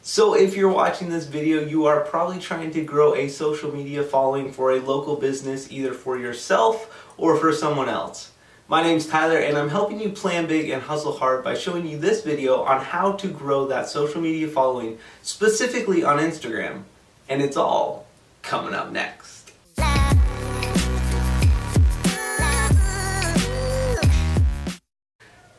So if you're watching this video, you are probably trying to grow a social media following for a local business, either for yourself or for someone else. My name's Tyler and I'm helping you plan big and hustle hard by showing you this video on how to grow that social media following, specifically on Instagram. And it's all coming up next.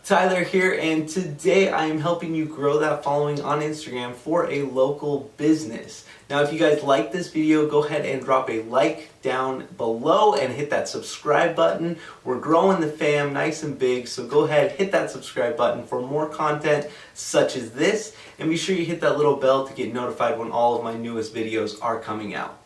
Tyler here, and today I am helping you grow that following on Instagram for a local business. Now, if you guys like this video, go ahead and drop a like down below and hit that subscribe button. We're growing the fam nice and big, so go ahead, hit that subscribe button for more content such as this, and be sure you hit that little bell to get notified when all of my newest videos are coming out.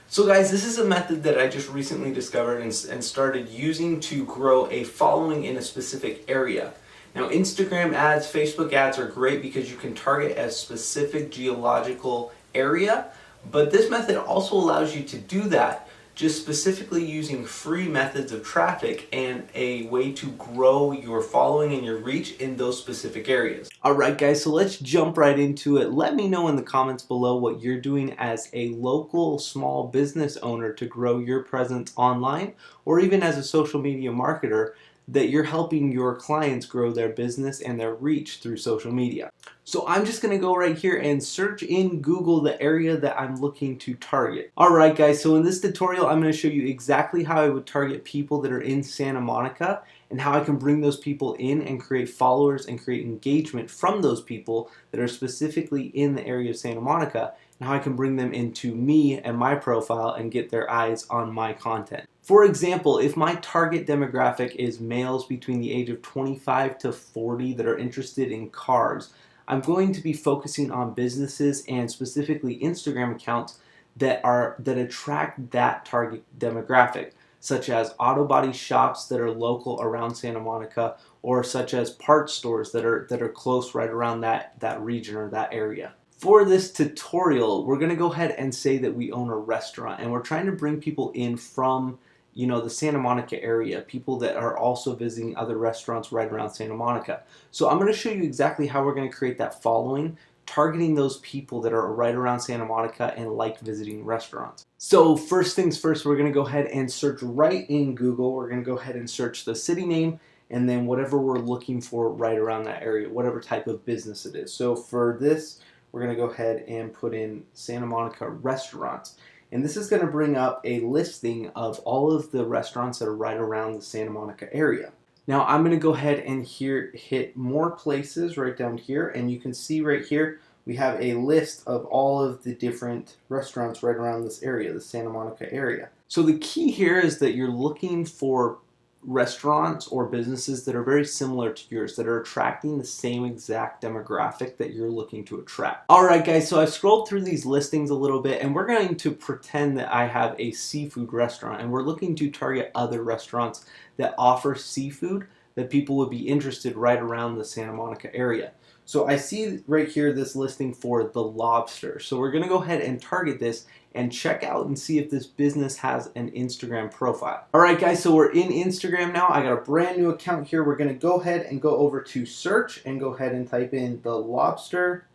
So guys, this is a method that I just recently discovered and started using to grow a following in a specific area. Now, Instagram ads, Facebook ads are great because you can target a specific geological area, but this method also allows you to do that just specifically using free methods of traffic and a way to grow your following and your reach in those specific areas. Alright guys, so let's jump right into it. Let me know in the comments below what you're doing as a local small business owner to grow your presence online, or even as a social media marketer that you're helping your clients grow their business and their reach through social media. So I'm just gonna go right here and search in Google the area that I'm looking to target. Alright guys, so in this tutorial I'm gonna show you exactly how I would target people that are in Santa Monica and how I can bring those people in and create followers and create engagement from those people that are specifically in the area of Santa Monica, and how I can bring them into me and my profile and get their eyes on my content. For example, if my target demographic is males between the age of 25 to 40 that are interested in cars, I'm going to be focusing on businesses and specifically Instagram accounts that attract that target demographic, such as auto body shops that are local around Santa Monica, or such as parts stores that are close right around that region or that area. For this tutorial, we're going to go ahead and say that we own a restaurant and we're trying to bring people in from the Santa Monica area, people that are also visiting other restaurants right around Santa Monica. So I'm going to show you exactly how we're going to create that following, targeting those people that are right around Santa Monica and like visiting restaurants. So first things first, we're going to go ahead and search right in Google. We're going to go ahead and search the city name and then whatever we're looking for right around that area, whatever type of business it is. So for this, we're going to go ahead and put in Santa Monica restaurants. And this is going to bring up a listing of all of the restaurants that are right around the Santa Monica area. Now I'm going to go ahead and hit more places right down here, and you can see right here we have a list of all of the different restaurants right around this area, the Santa Monica area. So the key here is that you're looking for restaurants or businesses that are very similar to yours, that are attracting the same exact demographic that you're looking to attract. Alright guys, so I've scrolled through these listings a little bit and we're going to pretend that I have a seafood restaurant and we're looking to target other restaurants that offer seafood that people would be interested right around the Santa Monica area. So I see right here this listing for the Lobster. So we're going to go ahead and target this and check out and see if this business has an Instagram profile. Alright guys, so we're in Instagram now. I got a brand new account here. We're going to go ahead and go over to search and go ahead and type in the Lobster,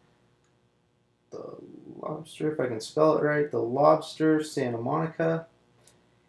if I can spell it right, the Lobster Santa Monica.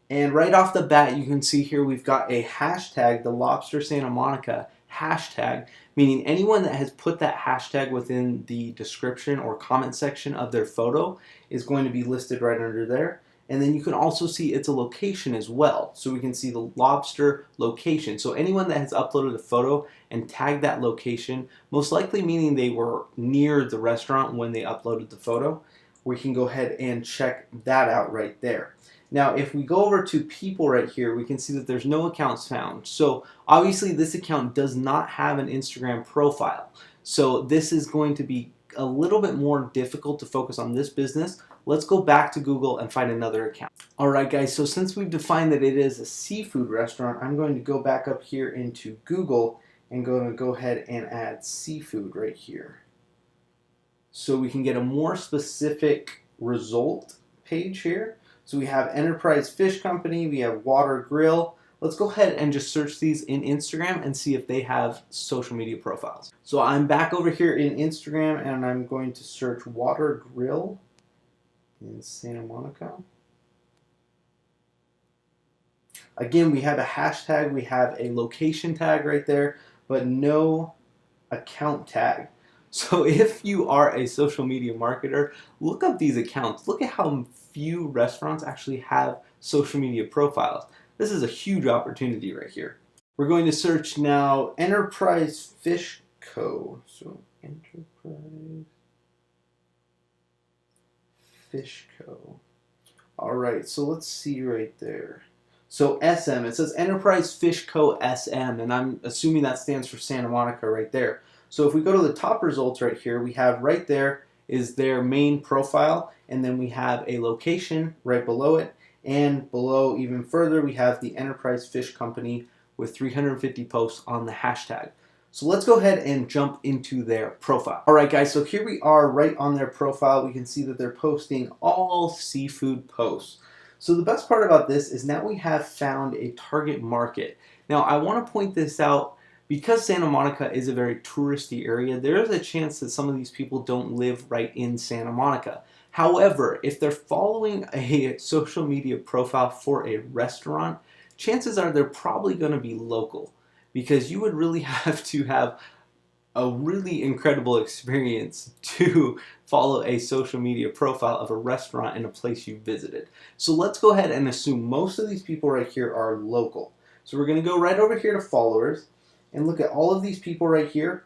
And right off the bat, you can see here we've got a hashtag, the Lobster Santa Monica hashtag, meaning anyone that has put that hashtag within the description or comment section of their photo is going to be listed right under there. And then you can also see it's a location as well. So we can see the Lobster location. So anyone that has uploaded a photo and tagged that location, most likely meaning they were near the restaurant when they uploaded the photo, we can go ahead and check that out right there. Now, if we go over to people right here, we can see that there's no accounts found. So obviously this account does not have an Instagram profile. So this is going to be a little bit more difficult to focus on this business. Let's go back to Google and find another account. Alright guys, so since we've defined that it is a seafood restaurant, I'm going to go back up here into Google and going to go ahead and add seafood right here. So we can get a more specific result page here. So we have Enterprise Fish Company, we have Water Grill. Let's go ahead and just search these in Instagram and see if they have social media profiles. So I'm back over here in Instagram and I'm going to search Water Grill in Santa Monica. Again, we have a hashtag, we have a location tag right there, but no account tag. So if you are a social media marketer, look up these accounts. Look at how few restaurants actually have social media profiles. This is a huge opportunity right here. We're going to search now Enterprise Fish Co. So Enterprise Fish Co. All right, so let's see right there. So SM, it says Enterprise Fish Co. SM, and I'm assuming that stands for Santa Monica right there. So if we go to the top results right here, we have right there is their main profile, and then we have a location right below it, and below even further we have the Enterprise Fish Company with 350 posts on the hashtag. So let's go ahead and jump into their profile. All right guys, so here we are right on their profile. We can see that they're posting all seafood posts. So the best part about this is now we have found a target market. Now I want to point this out. Because Santa Monica is a very touristy area, there is a chance that some of these people don't live right in Santa Monica. However, if they're following a social media profile for a restaurant, chances are they're probably going to be local, because you would really have to have a really incredible experience to follow a social media profile of a restaurant in a place you visited. So let's go ahead and assume most of these people right here are local. So we're going to go right over here to followers. And look at all of these people right here.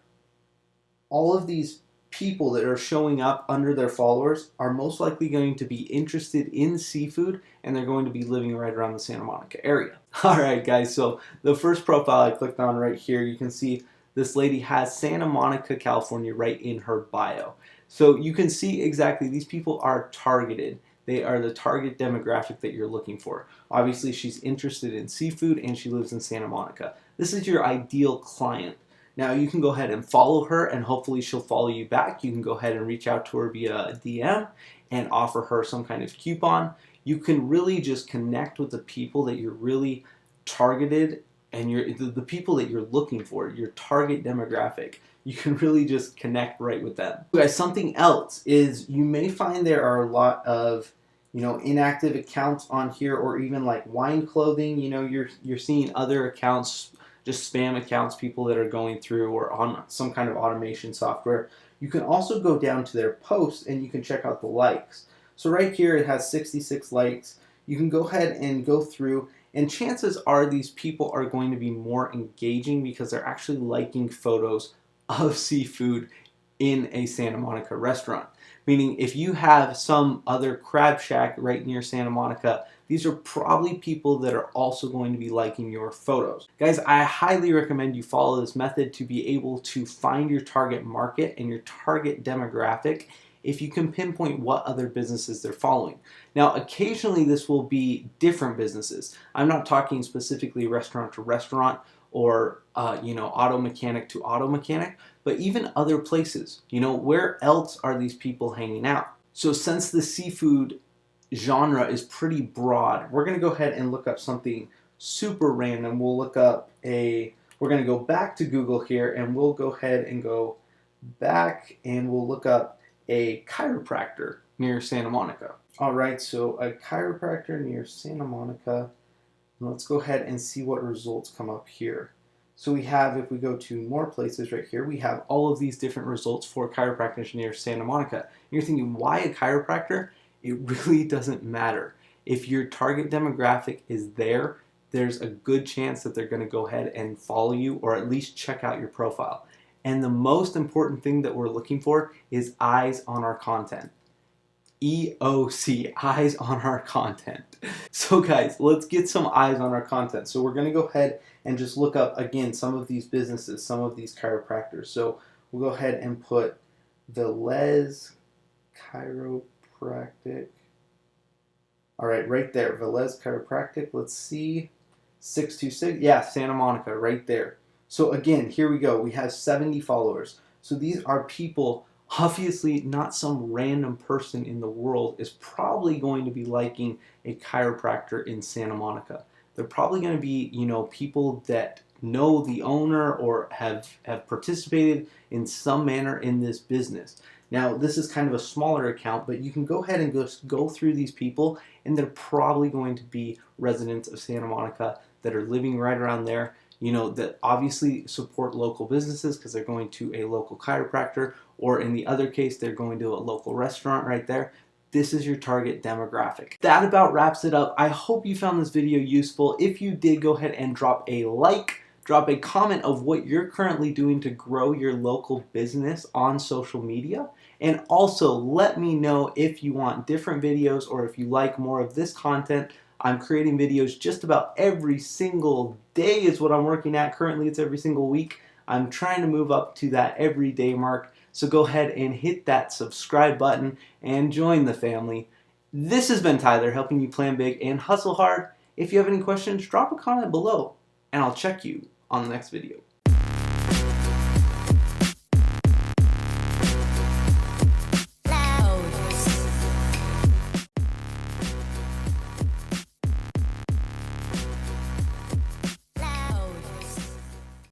All of these people that are showing up under their followers are most likely going to be interested in seafood, and they're going to be living right around the Santa Monica area. All right, guys, so the first profile I clicked on right here, you can see this lady has Santa Monica, California right in her bio. So you can see exactly these people are targeted. They are the target demographic that you're looking for. Obviously, she's interested in seafood and she lives in Santa Monica. This is your ideal client. Now, you can go ahead and follow her and hopefully she'll follow you back. You can go ahead and reach out to her via a DM and offer her some kind of coupon. You can really just connect with the people that you're really targeted and the people that you're looking for, your target demographic. You can really just connect right with them. Guys, something else is you may find there are a lot of inactive accounts on here, or even like wine clothing. You're seeing other accounts, just spam accounts, people that are going through or on some kind of automation software. You can also go down to their posts and you can check out the likes. So right here it has 66 likes. You can go ahead and go through, and chances are these people are going to be more engaging because they're actually liking photos of seafood in a Santa Monica restaurant. Meaning if you have some other crab shack right near Santa Monica, these are probably people that are also going to be liking your photos. Guys, I highly recommend you follow this method to be able to find your target market and your target demographic if you can pinpoint what other businesses they're following. Now, occasionally this will be different businesses. I'm not talking specifically restaurant to restaurant or auto mechanic to auto mechanic, but even other places. Where else are these people hanging out? So since the seafood genre is pretty broad, we're going to go ahead and look up something super random. We're going to go back to Google here, and we'll go ahead and go back and we'll look up a chiropractor near Santa Monica. All right, so a chiropractor near Santa Monica. Let's go ahead and see what results come up here. So we have, if we go to more places right here, we have all of these different results for chiropractors near Santa Monica. And you're thinking, why a chiropractor? It really doesn't matter. If your target demographic is there, there's a good chance that they're going to go ahead and follow you or at least check out your profile. And the most important thing that we're looking for is eyes on our content. EOC, eyes on our content. So guys, let's get some eyes on our content. So we're going to go ahead and just look up again some of these businesses, some of these chiropractors. So we'll go ahead and put Velez Chiropractic. All right, right there, Velez Chiropractic. Let's see, 626. Yeah, Santa Monica, right there. So again, here we go. We have 70 followers. So these are people. Obviously, not some random person in the world is probably going to be liking a chiropractor in Santa Monica. they're probably going to be, people that know the owner or have participated in some manner in this business. Now, this is kind of a smaller account, but you can go ahead and go through these people, and they're probably going to be residents of Santa Monica that are living right around there, that obviously support local businesses because they're going to a local chiropractor, or in the other case, they're going to a local restaurant right there. This is your target demographic. That about wraps it up. I hope you found this video useful. If you did, go ahead and drop a like, drop a comment of what you're currently doing to grow your local business on social media. And also let me know if you want different videos or if you like more of this content. I'm creating videos just about every single day is what I'm working at. Currently it's every single week. I'm trying to move up to that everyday mark. So go ahead and hit that subscribe button and join the family. This has been Tyler, helping you plan big and hustle hard. If you have any questions, drop a comment below and I'll check you on the next video.